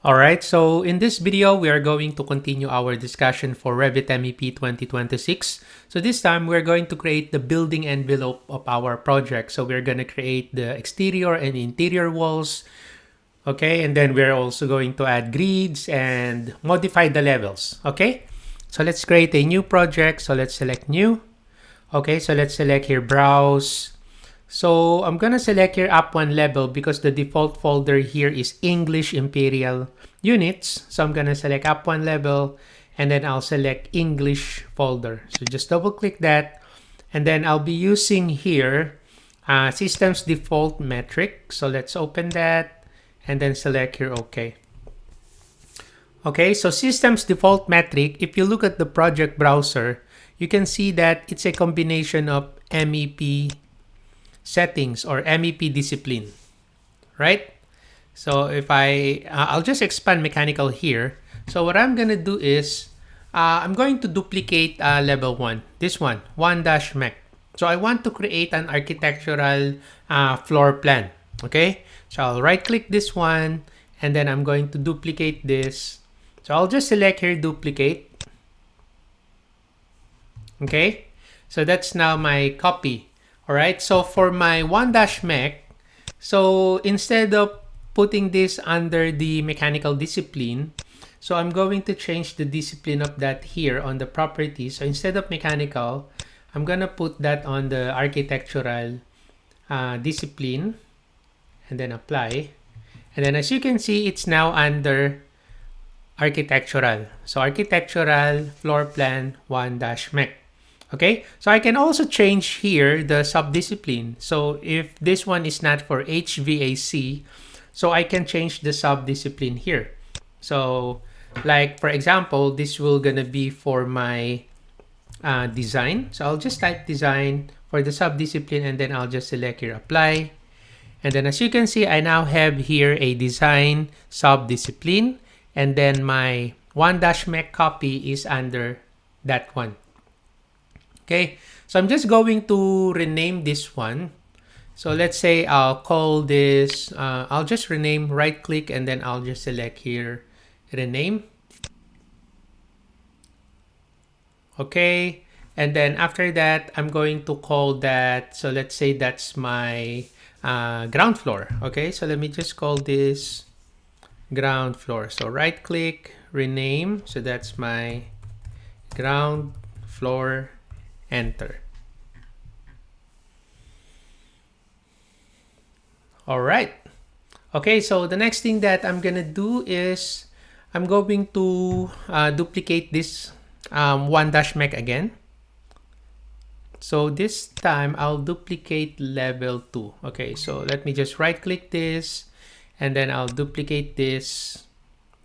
Alright, so in this video, we are going to continue our discussion for Revit MEP 2026. So this time, we're going to create the building envelope of our project. So we're going to create the exterior and interior walls. Okay, and then we're also going to add grids and modify the levels. Okay, so let's create a new project. So let's select new. Okay, so let's select here browse. So I'm gonna select here up one level because the default folder here is English Imperial Units. So I'm gonna select up one level and then I'll select English folder. So just double click that and then I'll be using here systems default metric. So let's open that and then select here OK. Okay, so systems default metric, if you look at the project browser, you can see that it's a combination of MEP settings or MEP discipline, right? So if I'll just expand mechanical here. So what I'm gonna do is I'm going to duplicate level 1, this one, 1-mech. So I want to create an architectural floor plan, okay? So I'll right click this one and then I'm going to duplicate this. So I'll just select here duplicate. Okay, so that's now my copy. All right, so for my 1-mech, so instead of putting this under the mechanical discipline, so I'm going to change the discipline of that here on the properties. So instead of mechanical, I'm gonna put that on the architectural discipline and then apply. And then as you can see, it's now under architectural. So architectural floor plan 1-mech. Okay, so I can also change here the subdiscipline. So if this one is not for HVAC, so I can change the subdiscipline here. So like for example, this will gonna be for my design. So I'll just type design for the subdiscipline and then I'll just select here apply. And then as you can see, I now have here a design subdiscipline and then my 1-mech copy is under that one. Okay, so I'm just going to rename this one. So let's say I'll call this, I'll just rename, right click, and then I'll just select here, rename. Okay, and then after that, I'm going to call that, so let's say that's my ground floor. Okay, so let me just call this ground floor. So right click, rename, so that's my ground floor, enter. All right. Okay, so the next thing that I'm gonna do is I'm going to duplicate this 1-mech again. So this time I'll duplicate level 2. Okay, so let me just right click this and then I'll duplicate this.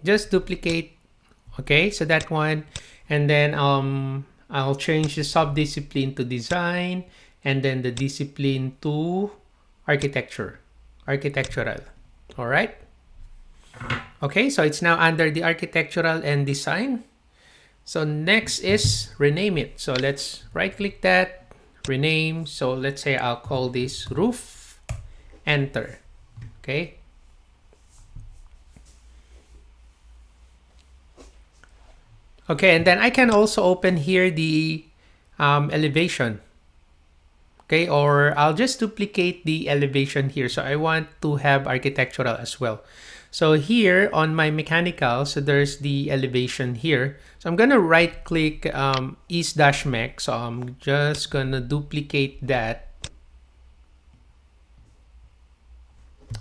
Just duplicate. Okay, so that one, and then I'll change the subdiscipline to design and then the discipline to architectural. All right. Okay, so it's now under the architectural and design. So next is rename it. So let's right click that, rename. So let's say I'll call this roof, enter. Okay. Okay, and then I can also open here the elevation. Okay, or I'll just duplicate the elevation here. So I want to have architectural as well. So here on my mechanical, so there's the elevation here. So I'm gonna right click East-mech. So I'm just gonna duplicate that.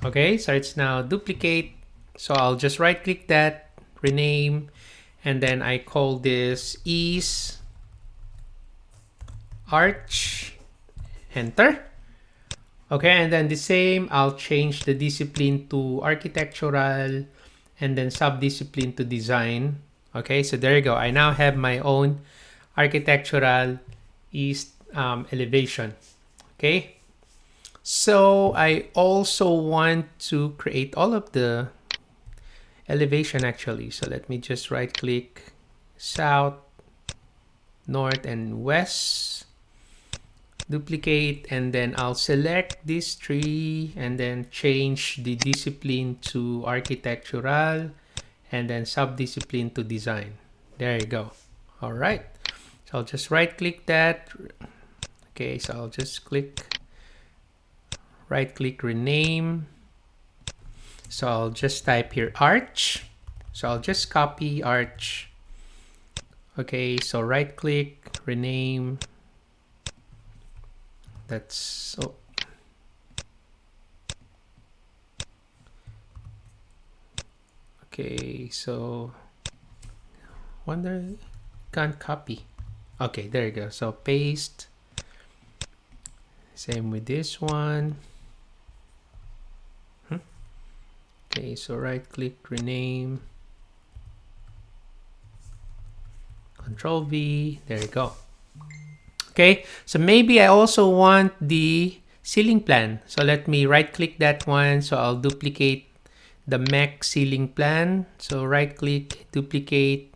Okay, so it's now duplicate. So I'll just right click that, rename, and then I call this East Arch, enter. Okay, and then the same, I'll change the discipline to architectural and then subdiscipline to design. Okay, so there you go. I now have my own architectural east elevation. Okay, so I also want to create all of the elevation actually. So let me just right click south, north, and west, duplicate, and then I'll select this tree and then change the discipline to architectural and then subdiscipline to design. There you go. All right. So I'll just right click that. Okay, so I'll just right click, rename. So I'll just type here arch. So I'll just copy arch. Okay, so right click, rename. That's okay, so wonder can't copy. Okay, there you go. So paste. Same with this one. Okay, so right click, rename. Control V. There you go. Okay, so maybe I also want the ceiling plan. So let me right click that one. So I'll duplicate the mech ceiling plan. So right click, duplicate,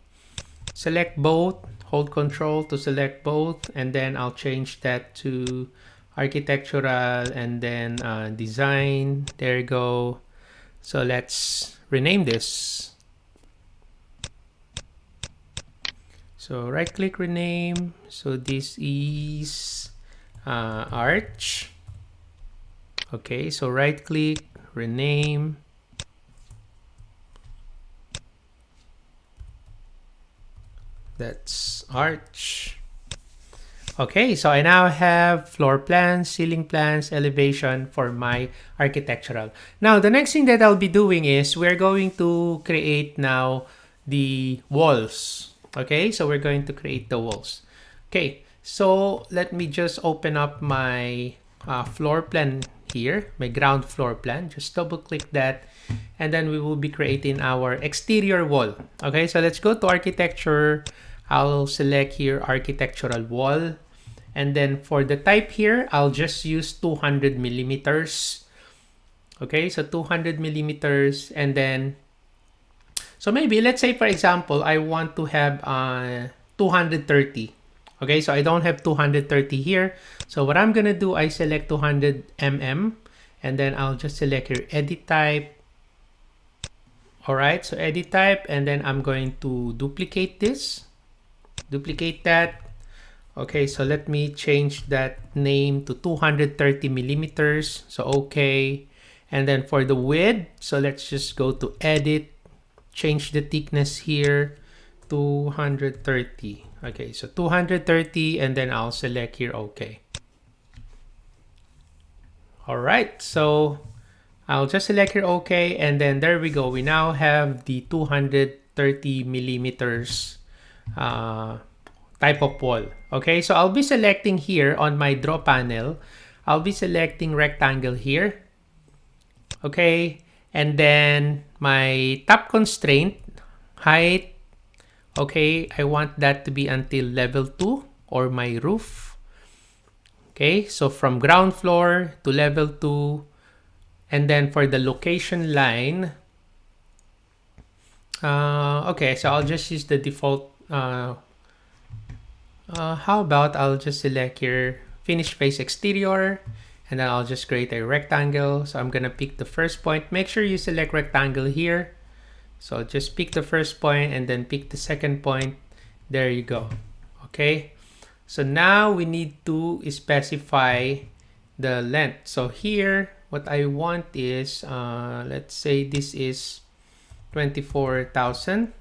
select both, hold control to select both, and then I'll change that to architectural and then design. There you go. So let's rename this. So right click, rename. So this is arch. Okay, so right click, rename. That's arch. Okay, so I now have floor plans, ceiling plans, elevation for my architectural. Now, the next thing that I'll be doing is we're going to create now the walls. Okay, so we're going to create the walls. Okay, so let me just open up my floor plan here, my ground floor plan. Just double click that, and then we will be creating our exterior wall. Okay, so let's go to architecture. I'll select here architectural wall. And then for the type here, I'll just use 200 millimeters. Okay, so 200 millimeters. And then, so maybe let's say, for example, I want to have 230. Okay, so I don't have 230 here. So what I'm going to do, I select 200 mm. And then I'll just select here edit type. All right, so edit type. And then I'm going to duplicate this. Duplicate that. Okay, so let me change that name to 230 millimeters. So okay. And then for the width, so let's just go to edit, change the thickness here, 230. Okay, so 230, and then I'll select here okay. All right, so I'll just select here okay, and then there we go. We now have the 230 millimeters type of wall. Okay, so I'll be selecting here on my draw panel. I'll be selecting rectangle here. Okay, and then my top constraint, height. Okay, I want that to be until level 2 or my roof. Okay, so from ground floor to level 2. And then for the location line, okay, so I'll just use the default how about I'll just select here finish face exterior, and then I'll just create a rectangle. So I'm gonna pick the first point. Make sure you select rectangle here. So just pick the first point and then pick the second point. There you go. Okay, so now we need to specify the length. So here what I want is let's say this is 24,000,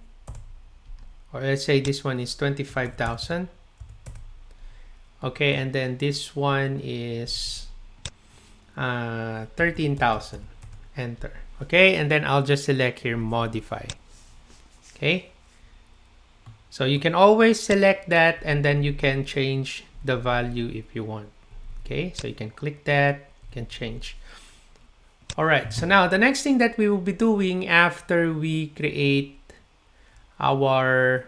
or let's say this one is 25,000. Okay, and then this one is 13,000. Enter. Okay, and then I'll just select here modify. Okay, so you can always select that, and then you can change the value if you want. Okay, so you can click that, you can change. All right, so now the next thing that we will be doing after we create our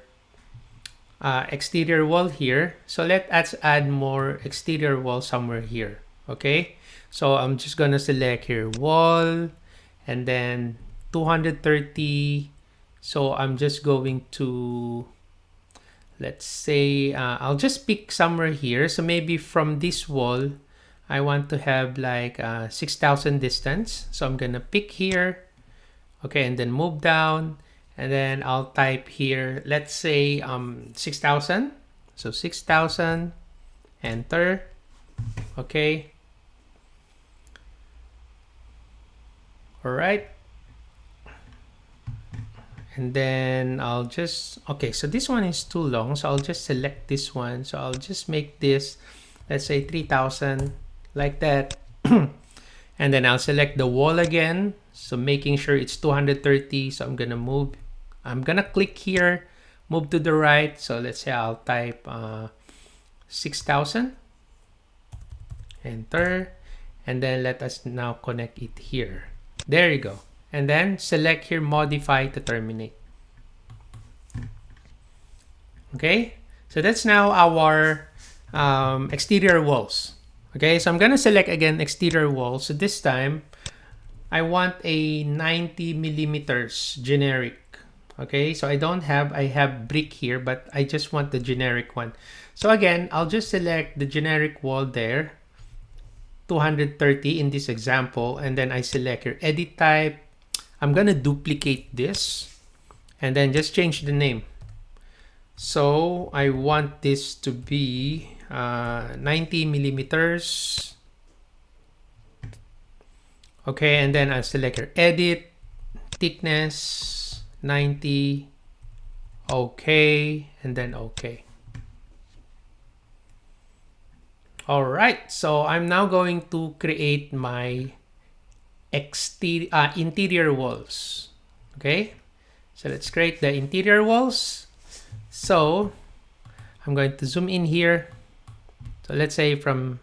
exterior wall here, so let's add more exterior wall somewhere here. Okay, so I'm just gonna select here wall, and then 230. So I'm just going to, let's say I'll just pick somewhere here. So maybe from this wall I want to have like 6,000 distance. So I'm gonna pick here. Okay, and then move down, and then I'll type here, let's say 6,000. So 6,000, enter. Okay. All right. And then I'll just, okay, so this one is too long, so I'll just select this one. So I'll just make this, let's say 3,000, like that. And then I'll select the wall again, so making sure it's 230. So I'm gonna click here, move to the right. So let's say I'll type 6,000, enter, and then let us now connect it here. There you go. And then select here, modify to terminate. Okay, so that's now our exterior walls. Okay, so I'm gonna select again exterior walls. So this time I want a 90 millimeters generic. Okay, so I have brick here, but I just want the generic one. So again, I'll just select the generic wall there, 230 in this example, and then I select your edit type. I'm gonna duplicate this and then just change the name. So I want this to be 90 millimeters. Okay, and then I'll select your edit, thickness, 90, okay, and then okay. All right, so I'm now going to create my interior walls. Okay, so let's create the interior walls. So I'm going to zoom in here. So let's say from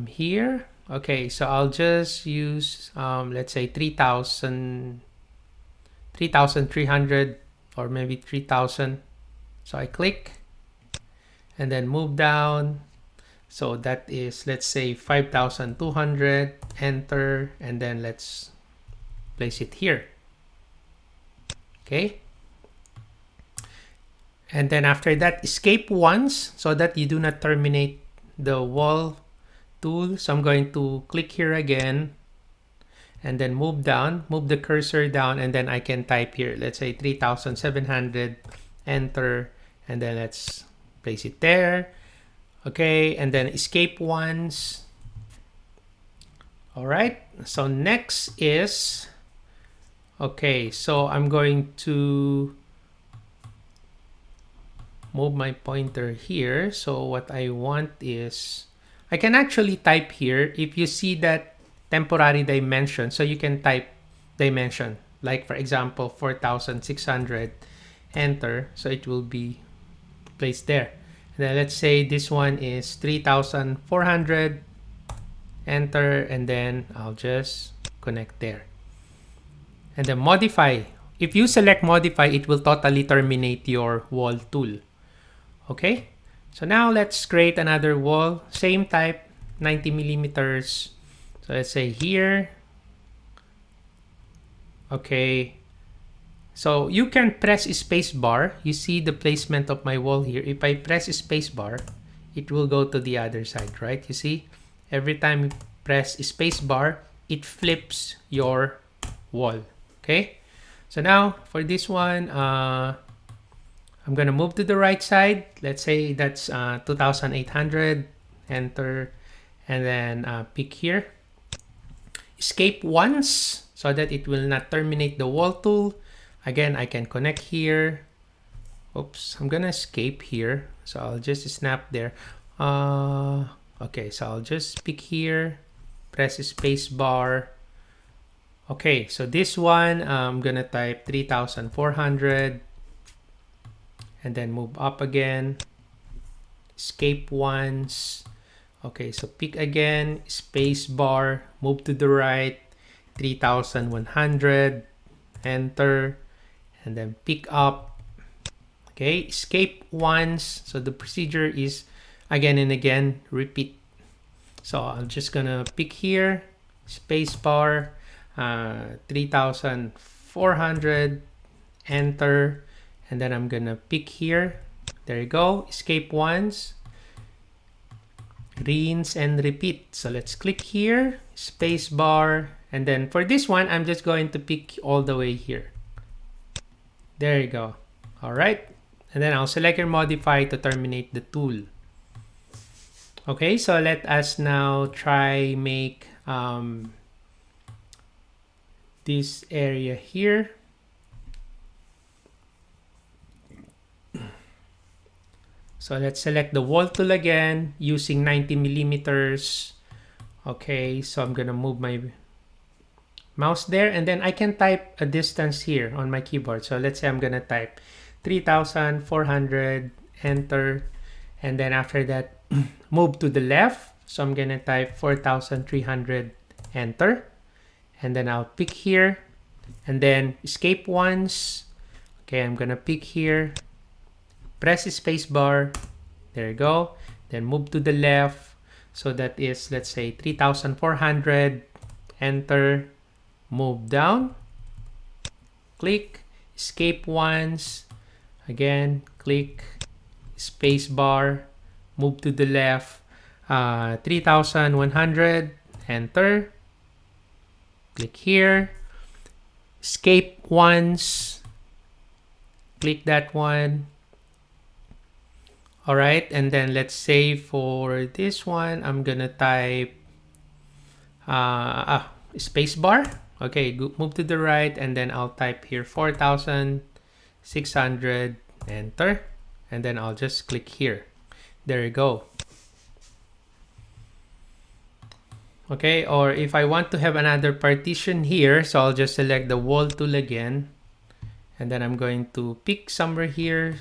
here. Okay, so I'll just use let's say 3,300 or maybe 3,000. So I click and then move down. So that is, let's say 5,200, enter, and then let's place it here. Okay. And then after that, escape once so that you do not terminate the wall tool. So I'm going to click here again and then move down, move the cursor down, and then I can type here, let's say 3,700, enter, and then let's place it there. Okay, and then escape once. All right, so next is, okay, so I'm going to move my pointer here. So what I want is, I can actually type here if you see that temporary dimension. So you can type dimension, like for example 4,600, enter, so it will be placed there. And then let's say this one is 3,400, enter, and then I'll just connect there. And then modify. If you select modify, it will totally terminate your wall tool. Okay, so now let's create another wall, same type, 90 millimeters. So let's say here. Okay, so you can press space bar. You see the placement of my wall here. If I press space bar, it will go to the other side, right? You see, every time you press space bar, it flips your wall. Okay, so now for this one, I'm gonna move to the right side. Let's say that's 2,800, enter, and then pick here. Escape once so that it will not terminate the wall tool. Again, I can connect here. Oops, I'm gonna escape here. So I'll just snap there. Okay, so I'll just pick here, press space bar. Okay, so this one, I'm gonna type 3,400 and then move up again. Escape once. Okay, so pick again, space bar, move to the right, 3,100, enter, and then pick up. Okay, escape once. So the procedure is again and again, repeat. So I'm just gonna pick here, space bar, 3,400, enter, and then I'm gonna pick here. There you go, escape once, rinse and repeat. So let's click here, space bar, and then for this one, I'm just going to pick all the way here. There you go. All right. And then I'll select your modify to terminate the tool. Okay, so let us now try make this area here. So let's select the wall tool again using 90 millimeters. Okay, so I'm gonna move my mouse there, and then I can type a distance here on my keyboard. So let's say I'm gonna type 3,400, enter, and then after that move to the left. So I'm gonna type 4,300, enter, and then I'll pick here, and then escape once. Okay, I'm gonna pick here, press spacebar, there you go, then move to the left. So that is, let's say 3,400, enter, move down, click, escape once, again, click, spacebar, move to the left, 3,100, enter, click here, escape once, click that one. All right, and then let's say for this one, I'm gonna type spacebar. Okay, move to the right, and then I'll type here 4,600, enter, and then I'll just click here. There you go. Okay, or if I want to have another partition here, so I'll just select the wall tool again, and then I'm going to pick somewhere here.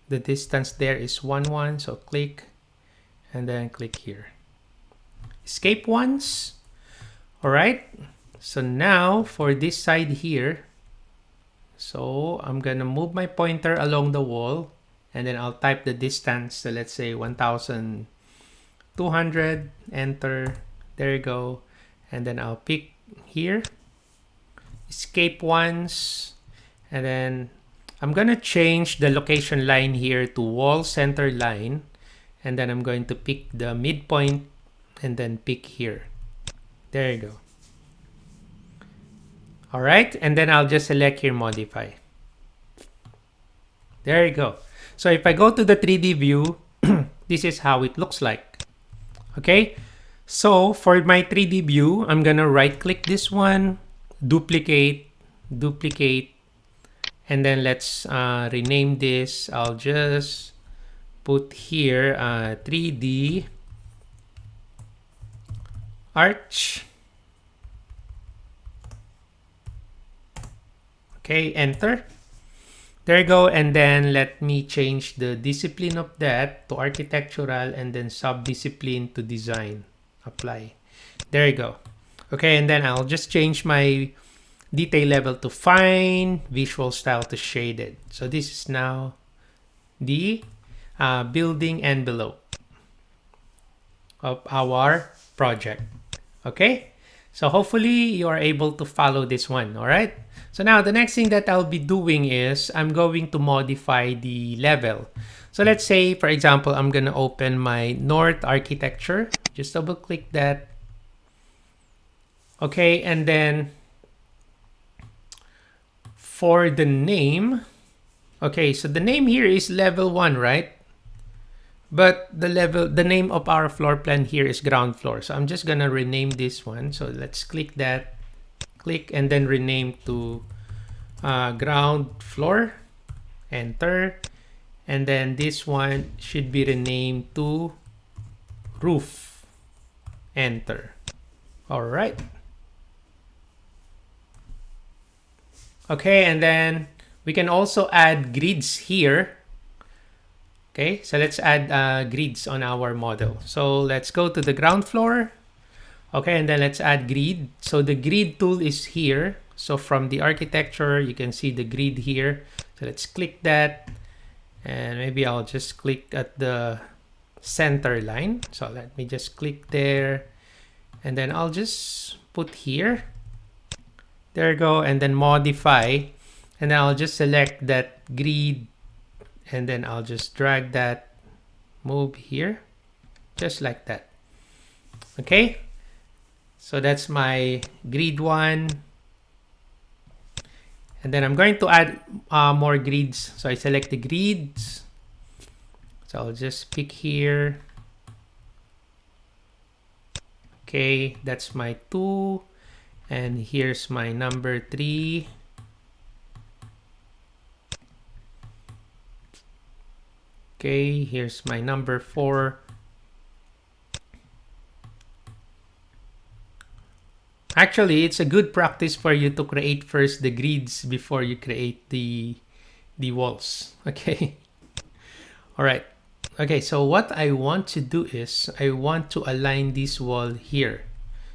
The distance there is 1, so click, and then click here. Escape once. All right, so now for this side here, so I'm gonna move my pointer along the wall, and then I'll type the distance. So let's say 1,200, enter, there you go, and then I'll pick here, escape once, and then I'm gonna change the location line here to wall center line, and then I'm going to pick the midpoint and then pick here. There you go. All right, and then I'll just select here modify. There you go. So if I go to the 3D view, this is how it looks like. Okay, so for my 3D view, I'm gonna right click this one, duplicate, and then let's rename this. I'll just put here 3D arch. Okay, enter. There you go, and then let me change the discipline of that to architectural, and then sub-discipline to design. Apply. There you go. Okay, and then I'll just change my detail level to fine, visual style to shaded. So this is now the building envelope of our project. Okay, so hopefully you are able to follow this one. All right, so now the next thing that I'll be doing is I'm going to modify the level. So let's say, for example, I'm gonna open my north architecture. Just double click that. Okay, and then for the name, okay, so the name here is level 1, right? But the name of our floor plan here is ground floor. So I'm just gonna rename this one. So let's click that, click, and then rename to ground floor, enter, and then this one should be renamed to roof, enter. All right. Okay, and then we can also add grids here. Okay, so let's add grids on our model. So let's go to the ground floor. Okay, and then let's add grid. So the grid tool is here. So from the architecture, you can see the grid here. So let's click that. And maybe I'll just click at the center line. So let me just click there. And then I'll just put here. There you go. And then modify. And then I'll just select that grid. And then I'll just drag that, move here, just like that. Okay, so that's my grid one. And then I'm going to add more grids. So I select the grids. So I'll just pick here. Okay, that's my 2. And here's my number 3. Okay, here's my number 4. Actually, it's a good practice for you to create first the grids before you create the walls. Okay. All right. Okay, so what I want to do is I want to align this wall here.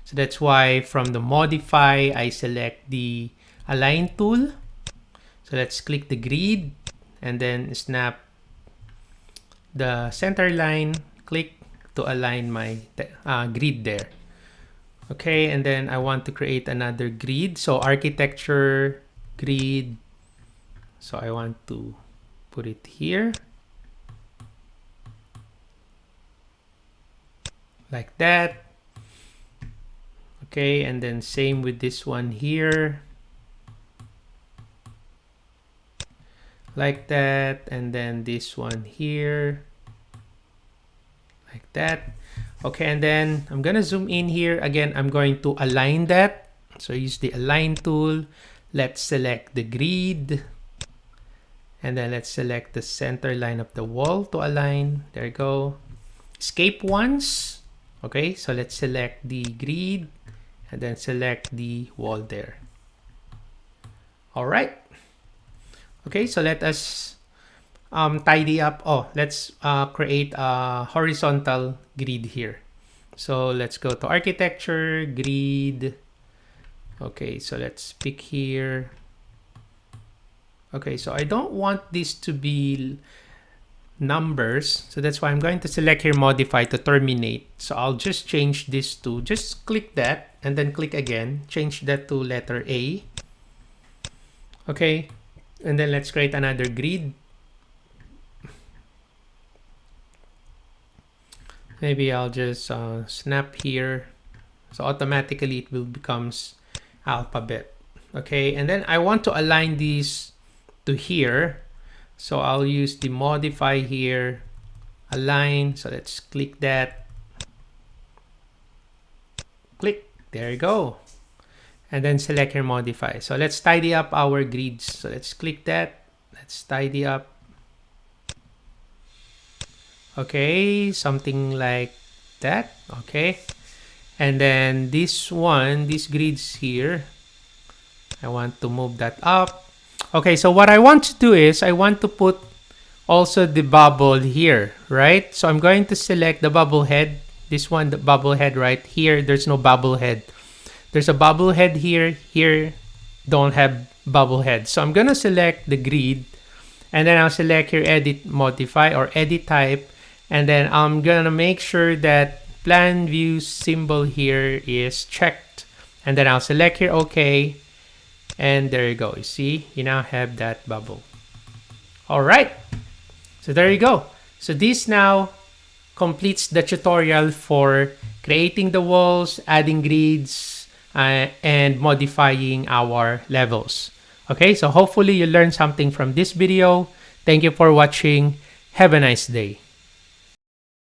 So that's why from the modify, I select the align tool. So let's click the grid and then snap the center line, click to align my grid there. Okay, and then I want to create another grid. So architecture, grid. So I want to put it here. Like that. Okay, and then same with this one here. Like that, and then this one here. Like that. Okay, and then I'm gonna zoom in here. Again, I'm going to align that. So use the align tool. Let's select the grid. And then let's select the center line of the wall to align. There you go. Escape once. Okay, so let's select the grid and then select the wall there. All right. Okay, so let us tidy up. Oh, let's create a horizontal grid here. So let's go to architecture, grid. Okay, so let's pick here. Okay, so I don't want this to be numbers. So that's why I'm going to select here modify to terminate. So I'll just change this to, just click that and then click again. Change that to letter A. Okay, and then let's create another grid. Maybe I'll just snap here. So automatically it will becomes alphabet. Okay, and then I want to align these to here. So I'll use the modify here, align. So let's click that. Click, there you go. And then select here modify. So let's tidy up our grids. So let's click that. Let's tidy up. Okay, something like that. Okay. And then this one, these grids here, I want to move that up. Okay, so what I want to do is I want to put also the bubble here, right? So I'm going to select the bubble head. This one, the bubble head right here. There's no bubble head. There's a bubble head here. Here, don't have bubble head. So I'm going to select the grid. And then I'll select here edit modify or edit type. And then I'm going to make sure that plan view symbol here is checked. And then I'll select here OK. And there you go. You see, you now have that bubble. All right. So there you go. So this now completes the tutorial for creating the walls, adding grids, and modifying our levels. Okay, so hopefully you learned something from this video. Thank you for watching. Have a nice day.